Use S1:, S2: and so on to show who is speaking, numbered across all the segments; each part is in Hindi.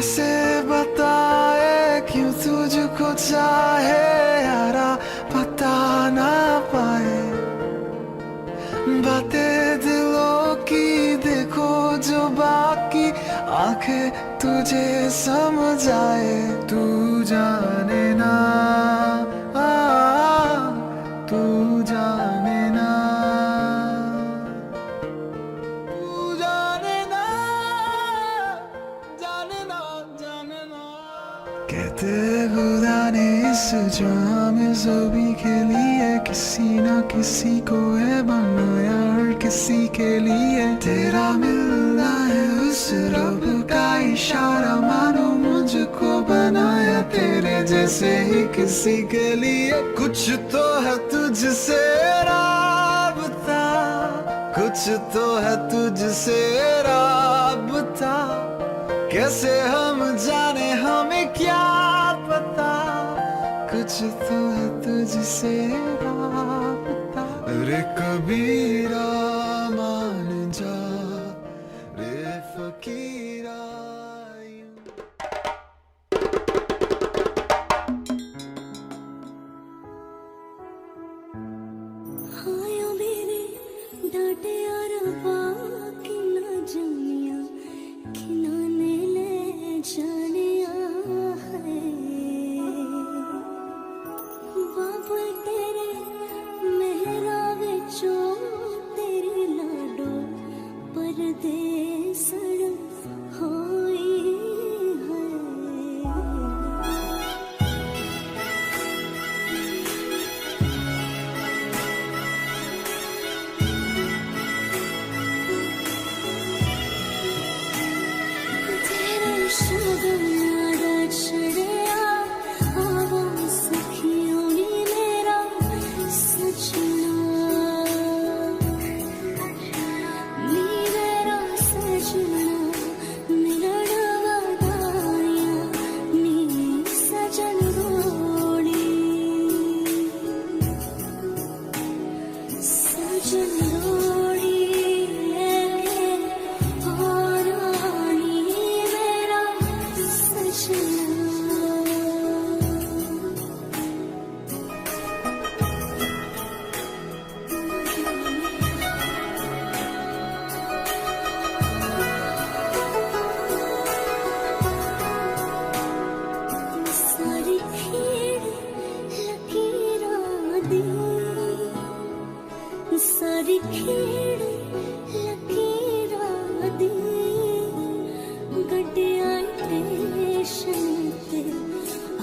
S1: कैसे बताए क्यों तुझको चाहे यारा, पता ना पाए बातें दिलों की, देखो जो बाकी आंखें तुझे समझ आए। तू जाने ना, तू जाने ना, तू जाने ना, जाने ना, जाने ना। कहते खुदा ने इस जहां में सभी के लिए किसी ना किसी को है बनाया, और किसी के लिए तेरा मिलना है उस रब का इशारा, मानो मुझको बनाया तेरे जैसे ही किसी के लिए। कुछ तो है तुझसे राबता, कुछ तो है तुझसे राबता, कैसे हम जाने हमें क्या पता, कुछ तो है तुझसे राबता। रे कबीरा मान जा, रे फकीरा यूं।
S2: हायो मेरे डांटे और बाकी ना जमिया, खिनाने ले जानिया है। बाबू तेरे मेहरा विचो तेरी लाडो परदेसड़ होई है। तेरे शगन आड़ा चढ़िया आवा सखियों नी मेरा सजना, नी मेरा सजना मिलण वादाया, नी सजन रोड़ी, सजन रोड़ी लेके और रानी मेरा सजना। सारी खीर लकीरां दी, सारी खीर लकीरां दी, गड्डिया स्टेशन ते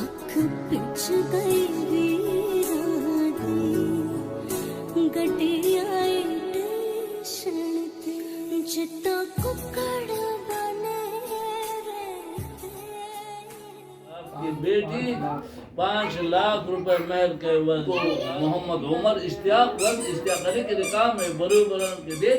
S2: अख पिच गई वीरां दी, गड्डिया स्टेशन ते जिता कुकड़ बने रहते।
S3: आपकी बेटी 5 लाख रुपए महर के एवज मोहम्मद उमर इश्तियाक वल्द इश्तियाक अली के निकाह में बरूबर के दे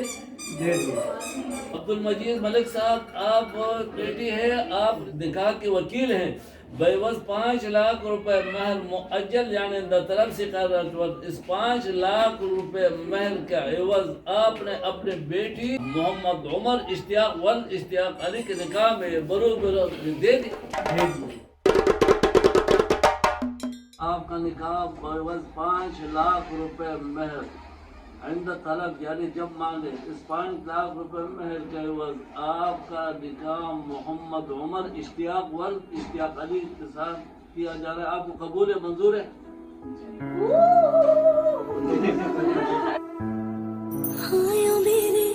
S3: अब्दुल मजीद मलिक साहब, आप बेटी है, आप निकाह के वकील हैं, बेवज 5 लाख रुपए महर मुअज्जल यानी तरफ से कर, इस 5 लाख रुपए महर का एवज आपने अपने बेटी मोहम्मद उमर इश्तियाक वल्द इश्तियाक अली के निकाह में बरूबर दे दी। आपका निकाह बरवज 5 लाख रुपए महर आइंद तलब यानी जब मांगे, इस 5 लाख रुपए महर के एवज आपका निकाह मोहम्मद उमर इश्तियाक वल्द इश्तियाक अली के साथ किया जा रहा है। आपको कबूल है, मंजूर है?
S2: हायो मेरे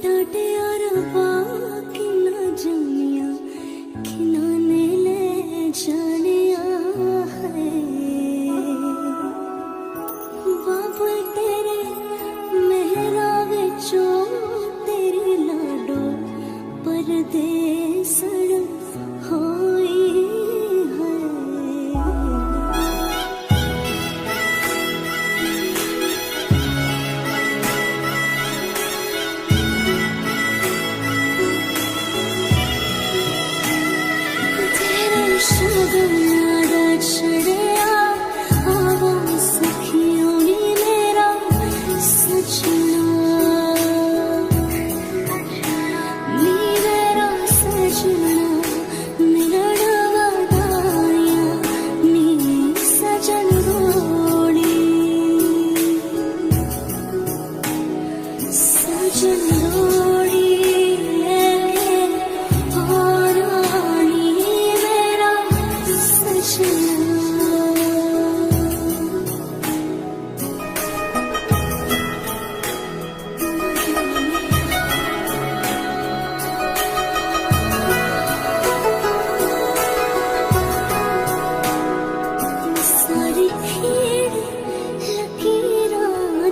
S2: डांटे और बाकी ना जमिया, खिनाने ले जानिया है। बाबू तेरे मेहरा विचो तेरी लाडो परदेसड़ होई है।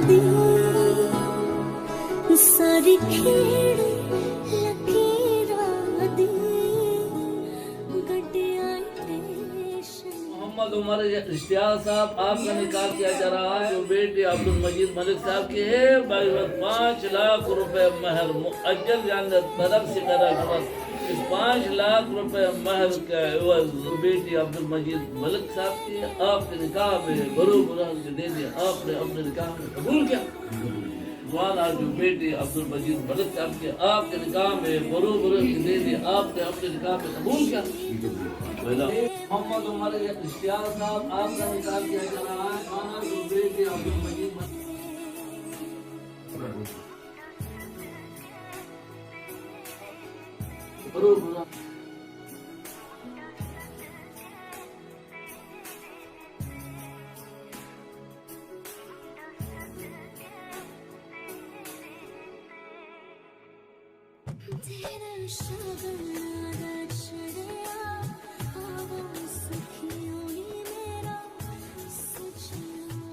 S2: दी सारी खेड़ लकीरा दी गड्डिया
S3: मोहम्मद उमर इश्तियाक साहब आपका निकाह किया जा रहा है। जो बेटी अब्दुल मजीद मलिक साहब की है, 5 लाख रुपए महर मुअज्जल यानी तरफ से करा गया। इस 5 लाख रुपए महर का एवज बेटी अब्दुल मजीद मलिक साहब की आपके निकाह में बरोबर दे दिया। आपने अपने निकाह में कबूल किया। वाला जो बेटी अब्दुल मजीद मलिक साहब के आपके निकाह में बरोबर दे दिया। आपने अपने निकाह में कबूल किया। मोहम्मद उमर इश्तियाक साहब आपका निकाह किया जा रहा है। वाला जो बेटी अब्दुल मजीद बरोबर
S2: तेरा शगन रचड़िया आवाज़ सखियों ही मेरा सजना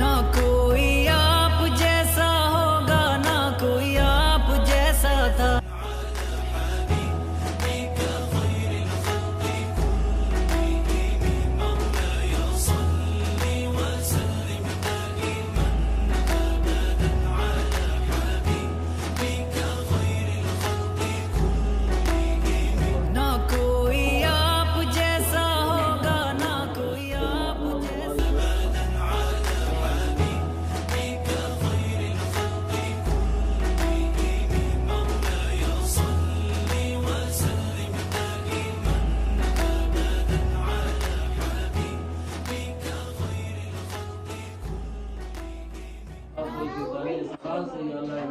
S4: ना कोई आप जैसा होगा ना कोई आप जैसा था। ना कोई आप जैसा होगा ना कोई आप जैसा।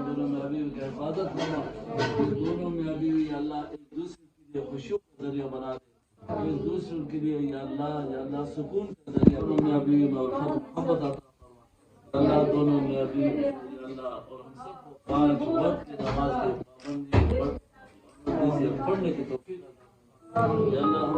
S3: दोनों में अभी हिफाजत करना। दोनों में अभी अल्लाह एक दूसरे के लिए खुशियों का जरिया बना दे। एक दूसरे के लिए या अल्लाह सुकून का जरिया। दोनों में अभी मोहब्बत आता फरमा। अल्लाह दोनों में अभी अल्लाह और हम सबको 5 वक्त की नमाज के पाबंदी से पढ़ने की तौफीक अता फरमा। या अल्लाह हम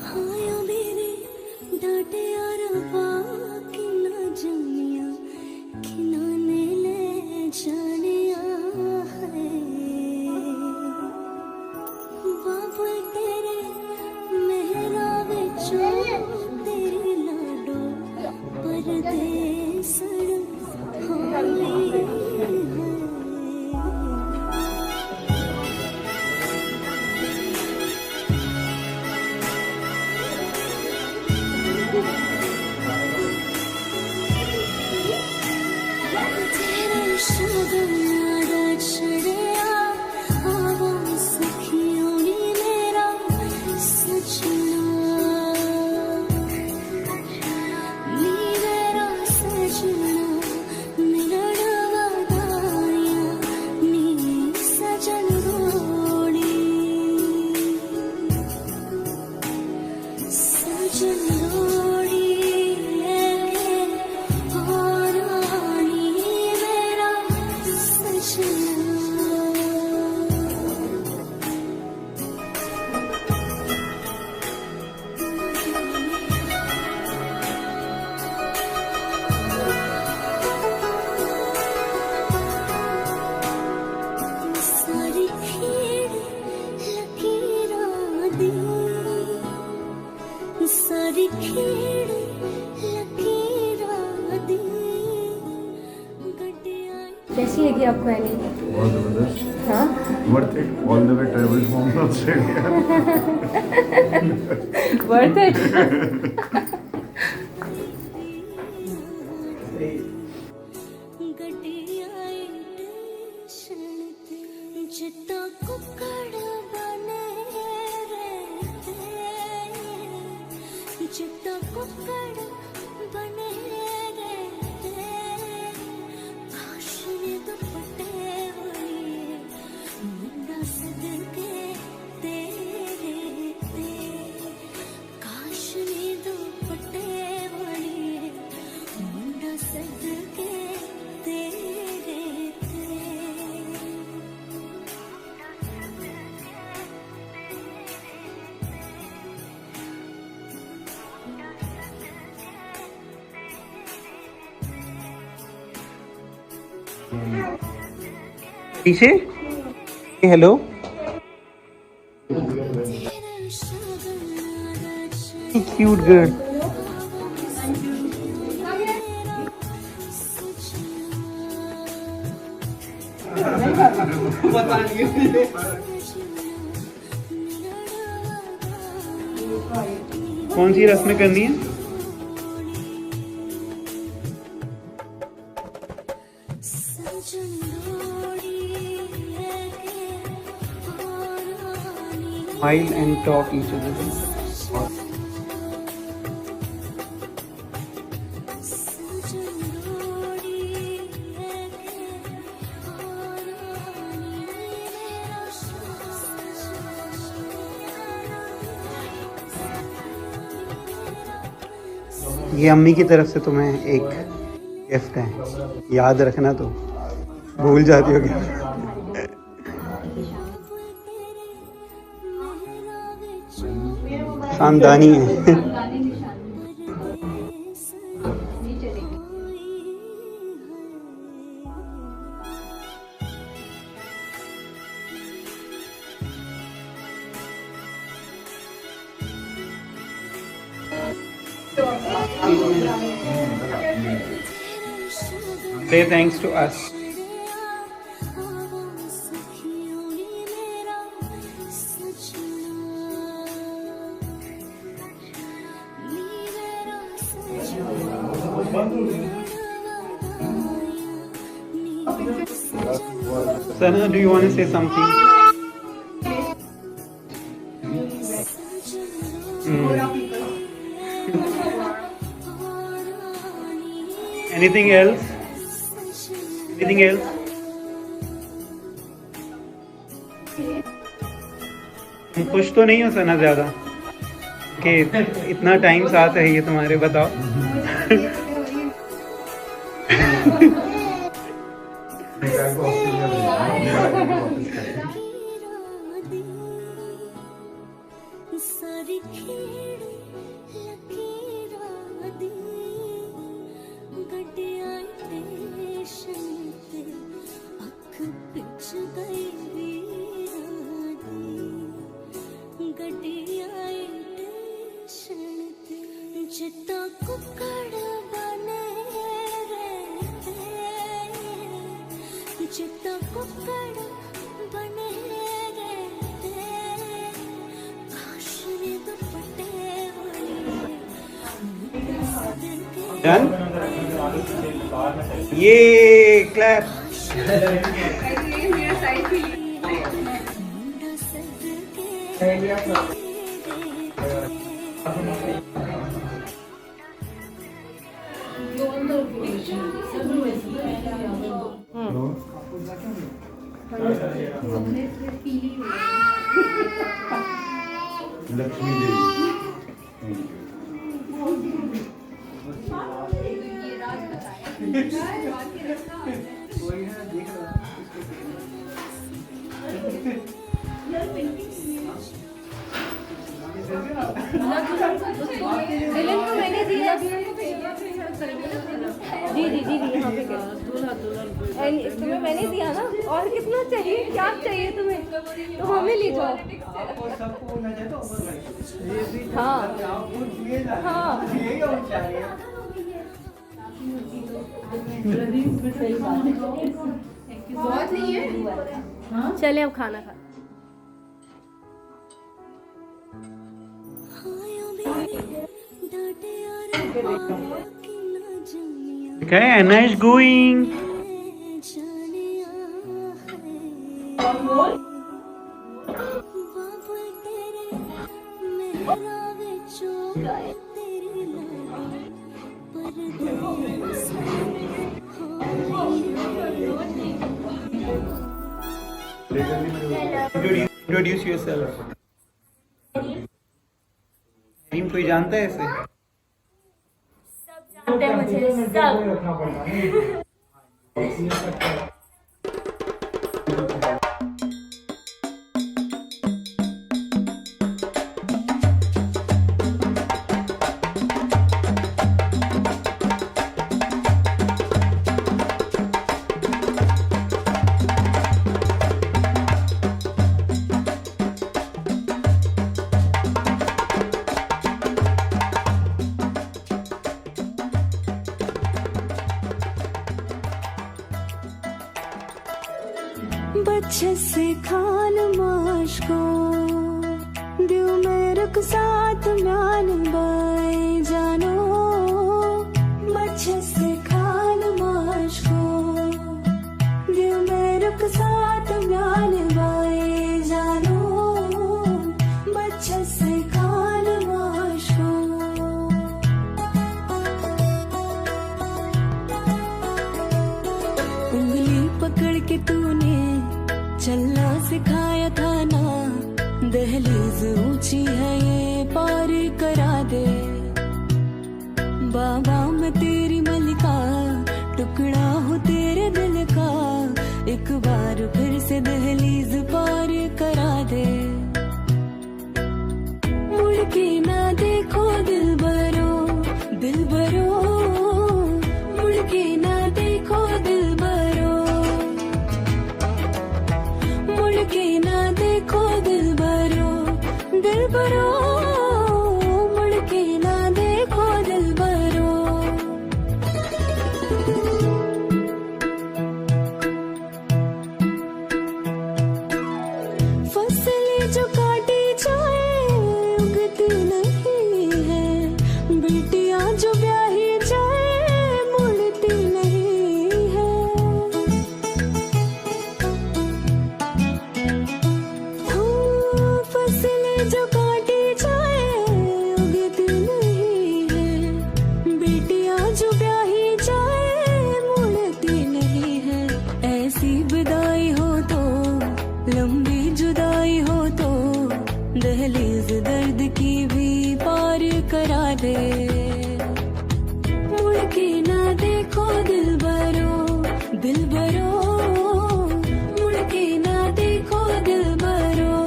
S2: हायो मेरे डाटे अरबा कि ना जानिया खिलाने ले जानिया है बाबू तेरे मेहरा विचों तेरी लाडो परदेसड़ होई है। तेरा शगन रचड़िया आवाज़ सखियों ही मेरा सजना नी मेरा सजना मिलड़वा
S5: कैसी लगी आपको एनी?
S6: बहुत ज़बरदस्त,
S5: हाँ,
S6: worth it, all the way travel from Australia.
S5: Worth it.
S2: चिट्टा कुकड़ बने रहते, चिट्टा कुकड़ बने रहते, काश ने दुपट्टे वाली मुंडा सदके तेरे ते, काश ने दुपट्टे वाली मुंडा सदके तेरे ते।
S7: पीछे हेलो, क्यूट गर्ल। कौन सी रस्में करनी है? Smile and talk each other. ये अम्मी की तरफ से तुम्हें एक गिफ्ट है, याद रखना, तो भूल जाती हो क्या? खानदानी है। Say thanks to us. Sana, do you want to say something? Anything else? Anything else? तुम खुश तो नहीं हो सना ज्यादा कि इतना टाइम साथ है ये तुम्हारे, बताओ।
S2: सारी खेड़ लकीरां दी गड्डियां स्टेशन ते अख पिछ गई वीरां दी गड्डियां स्टेशन ते चिट्टा कुकड़ बने रहते, चिट्टा कुकड़ बने रहते, काश ने दुपट्टे वाली
S7: Done? ये क्लैप।
S6: लक्ष्मी देवी।
S5: दिलन को मैंने दिया। जी जी जी जी, यहाँ पे तुम्हें मैंने दिया ना, और कितना चाहिए, क्या चाहिए तुम्हें, तो हमें ले जाओ। हाँ हाँ चले अब खाना खा।
S7: Okay, Anna is going. Introduce yourself. Team कोई जानता है इसे?
S5: जानते हैं मुझे सब।
S2: बच्चे से खान माश को दिल में रुक साथ म्यान बाई जानो बच्चे से खान माश को दिल में रुक साथ म्यान बाई जानो बच्चे से खान माश को उंगली पकड़ के तूने चलना सिखाया था ना दहलीज ऊंची है ये पार करा दे बाबा मैं तेरी मलिका टुकड़ा हूँ तेरे दिल का एक बार फिर से दहलीज पार करा दे मुड़ के ना देखो दिल भरो मुड़ के ना देखो दिल भरो मुड़ के ना देखो दिल भरो मुड़ के ना देखो दिल भरो फसलें जो काटी जाए उगती नहीं है बेटियां जो ब्याही जाए मुड़ती नहीं है फसलें जो काटी जाए उगती नहीं है बेटियां जो ब्याही जाए मुड़ती नहीं है ऐसी विदाई हो तो लंबी जुदाई हो तो दहलीज दर्द की भी पार करा दे मुड़ के ना देखो दिल भरो मुड़ के ना देखो दिल भरो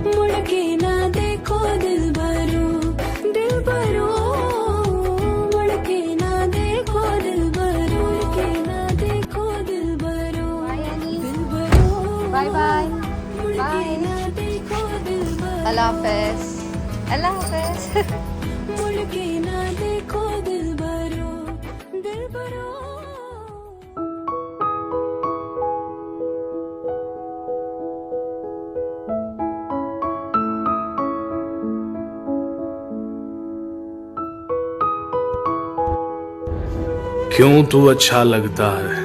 S2: मुड़ के ना देखो दिल भरो मुड़ के ना देखो दिल भरो मुड़ के ना देखो दिल भरो
S5: बाय बाय।
S2: मुड़ के ना देखो दिल भरो
S5: अल्लाह हाफिज। अल्लाह हाफिज।
S2: मुड़ के ना देखो दिल भरो
S8: क्यों तू अच्छा लगता है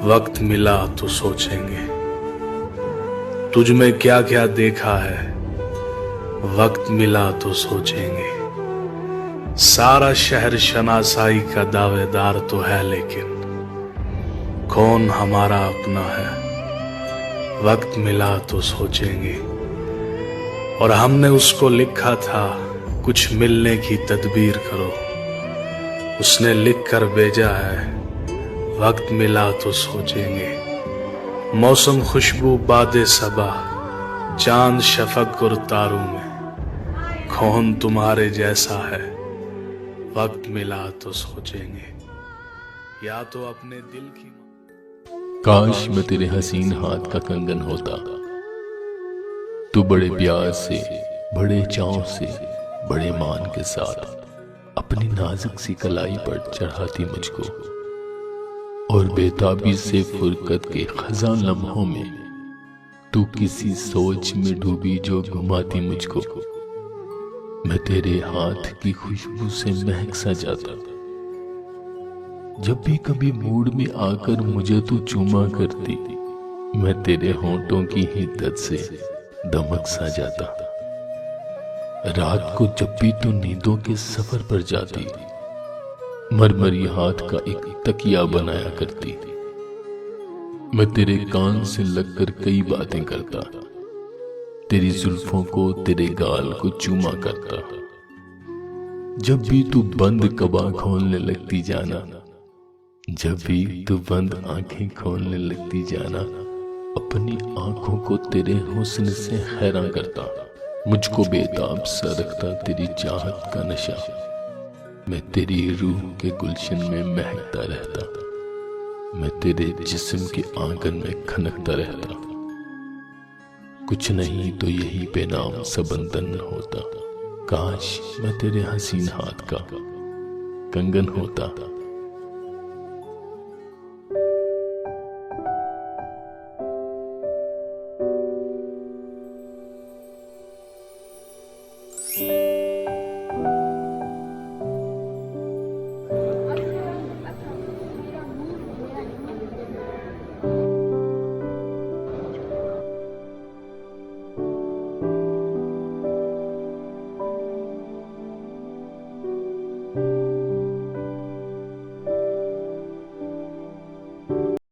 S8: वक्त मिला तो सोचेंगे तुझ में क्या क्या देखा है वक्त मिला तो सोचेंगे सारा शहर शनासाई का दावेदार तो है लेकिन कौन हमारा अपना है वक्त मिला तो सोचेंगे और हमने उसको लिखा था कुछ मिलने की तदबीर करो उसने लिख कर भेजा है वक्त मिला तो सोचेंगे मौसम खुशबू बादे सबा चांद शफक और तारों में कौन तुम्हारे जैसा है वक्त मिला तो सोचेंगे या तो अपने दिल की
S9: काश मैं तेरे हसीन हाथ का कंगन होता तू बड़े प्यार से बड़े चाव से बड़े मान के साथ अपनी नाजुक सी कलाई पर चढ़ाती मुझको और बेताबी से फुरकत के खजां लम्हों में तू किसी सोच में डूबी जो घुमाती मुझको। मैं तेरे हाथ की खुशबू से महक सा जाता। जब भी कभी मूड में आकर मुझे तू चूमा करती, मैं तेरे होंठों की हिद्दत से दमक सा जाता। रात को जब भी तू नींदों के सफर पर जाती, मरमरी हाथ का एक तकिया बनाया करती। मैं तेरे कान से लगकर कई बातें करता, तेरी जुल्फों को तेरे गाल को चूमा करता। जब भी तू बंद कबा खोलने लगती जाना, जब भी तू बंद आंखें खोलने लगती जाना, अपनी आंखों को तेरे हुस्न से हैरान करता। मुझको बेताब सा रखता तेरी चाहत का नशा। मैं तेरी रूह के गुलशन में महकता रहता। मैं तेरे जिस्म के आंगन में खनकता रहता। कुछ नहीं तो यही बेनाम सा बंधन होता। काश मैं तेरे हसीन हाथ का कंगन होता।